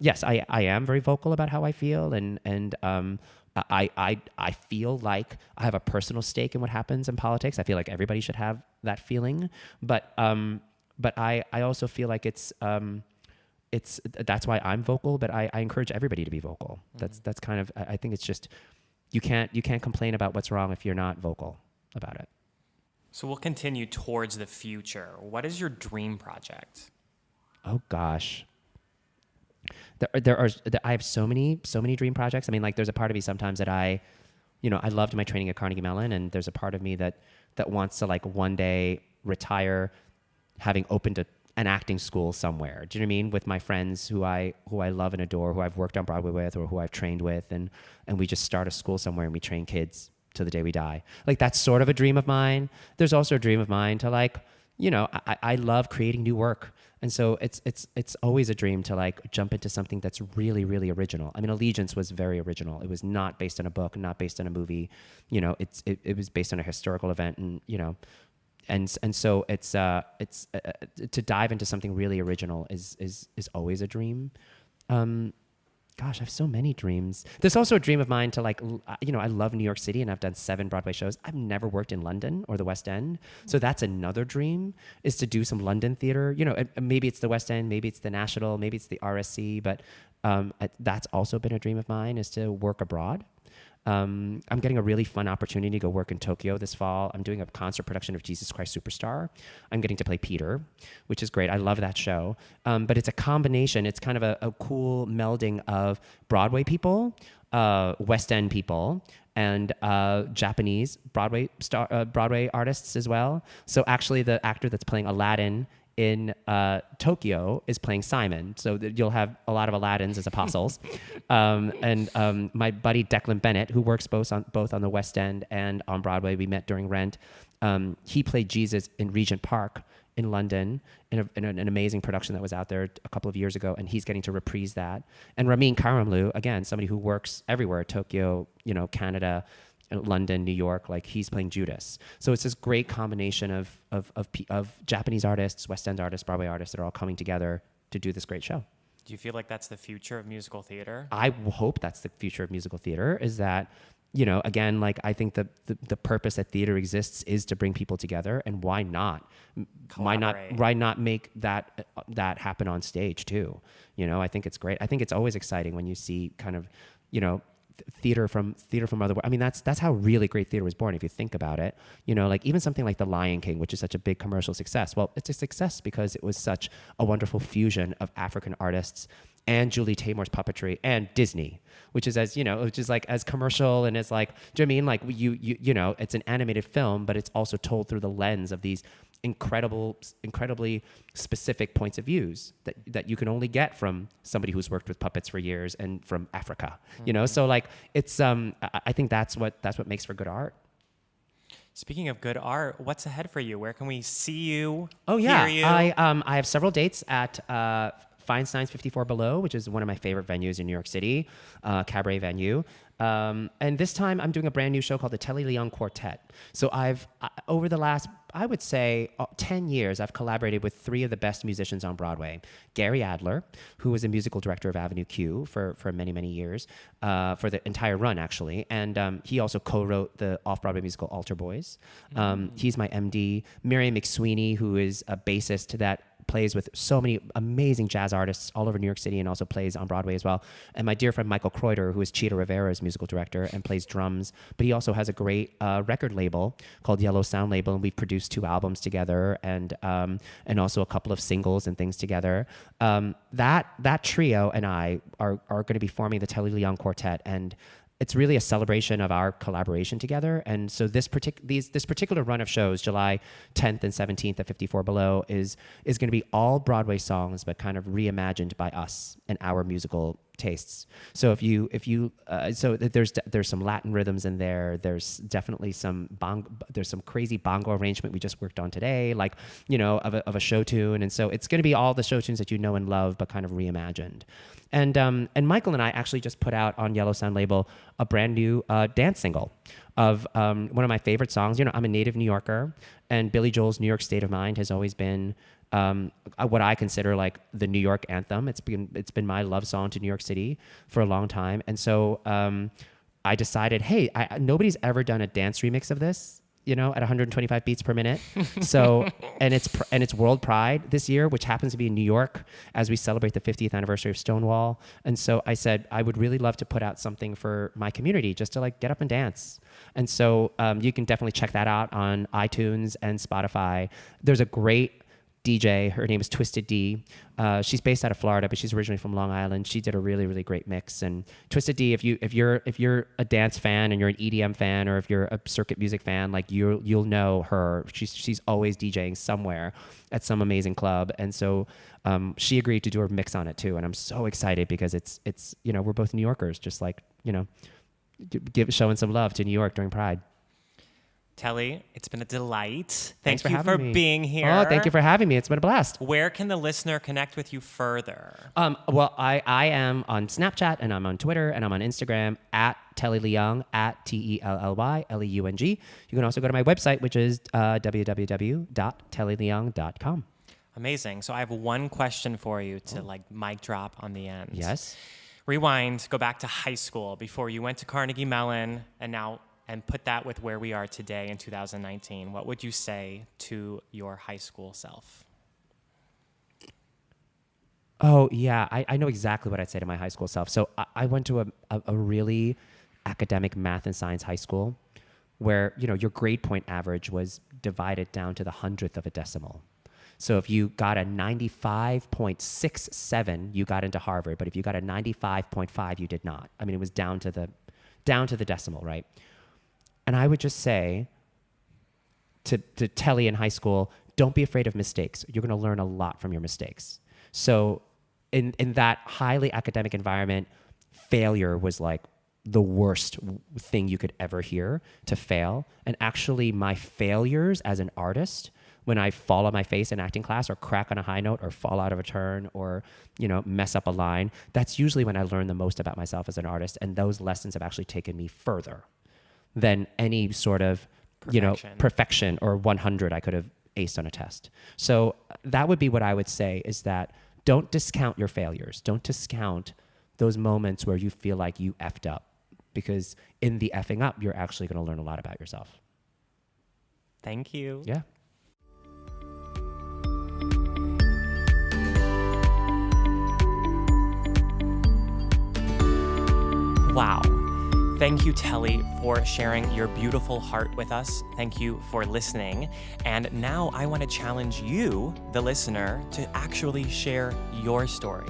yes, I am very vocal about how I feel, and I feel like I have a personal stake in what happens in politics. I feel like everybody should have that feeling, but I also feel like it's that's why I'm vocal. But I encourage everybody to be vocal. That's kind of, I think it's just, you can't complain about what's wrong if you're not vocal about it. So we'll continue towards the future. What is your dream project? Oh gosh. I have so many dream projects. I mean, like, there's a part of me sometimes that I loved my training at Carnegie Mellon, and there's a part of me that wants to, like, one day retire having opened an acting school somewhere. Do you know what I mean? With my friends who I love and adore, who I've worked on Broadway with, or who I've trained with, and we just start a school somewhere and we train kids till the day we die. Like, that's sort of a dream of mine. There's also a dream of mine to, like, I love creating new work. And so it's always a dream to, like, jump into something that's really, really original. I mean, Allegiance was very original. It was not based on a book, not based on a movie. It was based on a historical event, and so it's to dive into something really original is always a dream. Gosh, I have so many dreams. There's also a dream of mine to, like, I love New York City, and I've done 7 Broadway shows. I've never worked in London or the West End. So that's another dream, is to do some London theater. Maybe it's the West End, maybe it's the National, maybe it's the RSC, but that's also been a dream of mine, is to work abroad. I'm getting a really fun opportunity to go work in Tokyo this fall. I'm doing a concert production of Jesus Christ Superstar. I'm getting to play Peter, which is great. I love that show. But it's a combination. It's kind of a cool melding of Broadway people, West End people, and Japanese Broadway artists as well. So actually, the actor that's playing Aladdin in Tokyo is playing Simon. So you'll have a lot of Aladdins as apostles. And my buddy Declan Bennett, who works both on the West End and on Broadway, we met during Rent. He played Jesus in Regent Park in London in an amazing production that was out there a couple of years ago, and he's getting to reprise that. And Ramin Karimloo, again, somebody who works everywhere, Tokyo, Canada, London, New York, like, he's playing Judas. So it's this great combination of Japanese artists, West End artists, Broadway artists that are all coming together to do this great show. Do you feel like that's the future of musical theater? I hope that's the future of musical theater, is that, again, like, I think the purpose that theater exists is to bring people together, and why not? Why not make that happen on stage too? I think it's great. I think it's always exciting when you see kind of, theater from other. I mean, that's how really great theater was born, if you think about it. Like, even something like The Lion King, which is such a big commercial success. Well, it's a success because it was such a wonderful fusion of African artists and Julie Taymor's puppetry and Disney, which is as commercial and as, like, do you know what I mean? Like, it's an animated film, but it's also told through the lens of these incredibly specific points of views that you can only get from somebody who's worked with puppets for years and from Africa. So, like, it's I think that's what makes for good art. Speaking of good art, what's ahead for you? Where can we see you? Oh yeah, hear you? I have several dates at Feinstein's 54 Below, which is one of my favorite venues in New York City, cabaret venue. And this time I'm doing a brand new show called the Telly Leung Quartet. So over the last, I would say, 10 years, I've collaborated with 3 of the best musicians on Broadway. Gary Adler, who was a musical director of Avenue Q for many, many years, for the entire run, actually. And he also co-wrote the off-Broadway musical Altar Boys. He's my MD. Miriam McSweeney, who is a bassist that plays with so many amazing jazz artists all over New York City and also plays on Broadway as well. And my dear friend Michael Kreuter, who is Cheetah Rivera's musical director and plays drums, but he also has a great record label called Yellow Sound Label, and we've produced 2 albums together and also a couple of singles and things together. That trio and I are going to be forming the Telly Leung Quartet, and it's really a celebration of our collaboration together. And so this particular run of shows, July 10th and 17th at 54 Below, is going to be all Broadway songs, but kind of reimagined by us and our musical tastes. So there's some Latin rhythms in there. There's definitely some crazy bongo arrangement we just worked on today, of a show tune. And so it's going to be all the show tunes that you know and love, but kind of reimagined. And Michael and I actually just put out on Yellow Sound Label a brand new dance single of one of my favorite songs. I'm a native New Yorker, and Billy Joel's New York State of Mind has always been what I consider like the New York anthem. It's been my love song to New York City for a long time. And so I decided, hey, nobody's ever done a dance remix of this, at 125 beats per minute. So, and it's World Pride this year, which happens to be in New York as we celebrate the 50th anniversary of Stonewall. And so I said, I would really love to put out something for my community just to get up and dance. And so you can definitely check that out on iTunes and Spotify. There's a great DJ. Her name is Twisted D. She's based out of Florida, but she's originally from Long Island. She did a really, really great mix. And Twisted D, if you're a dance fan and you're an EDM fan, or if you're a circuit music fan, you'll know her. She's always DJing somewhere at some amazing club. And so she agreed to do a mix on it too. And I'm so excited because it's we're both New Yorkers, just showing some love to New York during Pride. Telly, it's been a delight. Thanks Thank you for being here. Oh, thank you for having me. It's been a blast. Where can the listener connect with you further? Well, I am on Snapchat, and I'm on Twitter, and I'm on Instagram at Telly Leung, at TELLYLEUNG. You can also go to my website, which is www.tellyleung.com. Amazing. So I have one question for you to mic drop on the end. Yes. Rewind, go back to high school before you went to Carnegie Mellon and put that with where we are today in 2019. What would you say to your high school self? Oh, yeah. I know exactly what I'd say to my high school self. So I went to a really academic math and science high school where, your grade point average was divided down to the 100th of a decimal. So if you got a 95.67, you got into Harvard. But if you got a 95.5, you did not. I mean, it was down to the decimal, right? And I would just say to Telly in high school, don't be afraid of mistakes. You're going to learn a lot from your mistakes. So in that highly academic environment, failure was like the worst thing you could ever hear, to fail. And actually my failures as an artist, when I fall on my face in acting class or crack on a high note or fall out of a turn or, mess up a line, that's usually when I learn the most about myself as an artist. And those lessons have actually taken me further than any sort of, perfection or 100 I could have aced on a test. So that would be what I would say, is that don't discount your failures. Don't discount those moments where you feel like you effed up, because in the effing up, you're actually going to learn a lot about yourself. Thank you. Yeah. Wow. Thank you, Telly, for sharing your beautiful heart with us. Thank you for listening. And now I want to challenge you, the listener, to actually share your story.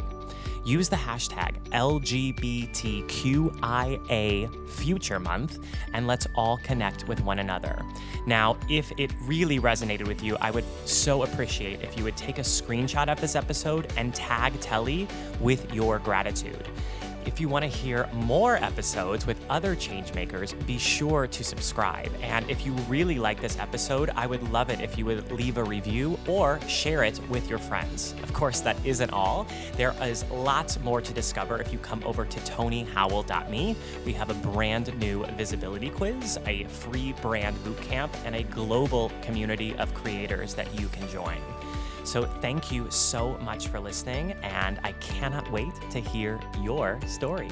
Use the hashtag LGBTQIA Future Month, and let's all connect with one another. Now, if it really resonated with you, I would so appreciate if you would take a screenshot of this episode and tag Telly with your gratitude. If you want to hear more episodes with other changemakers, be sure to subscribe. And if you really like this episode, I would love it if you would leave a review or share it with your friends. Of course, that isn't all. There is lots more to discover if you come over to TonyHowell.me. We have a brand new visibility quiz, a free brand bootcamp, and a global community of creators that you can join. So thank you so much for listening, and I cannot wait to hear your story.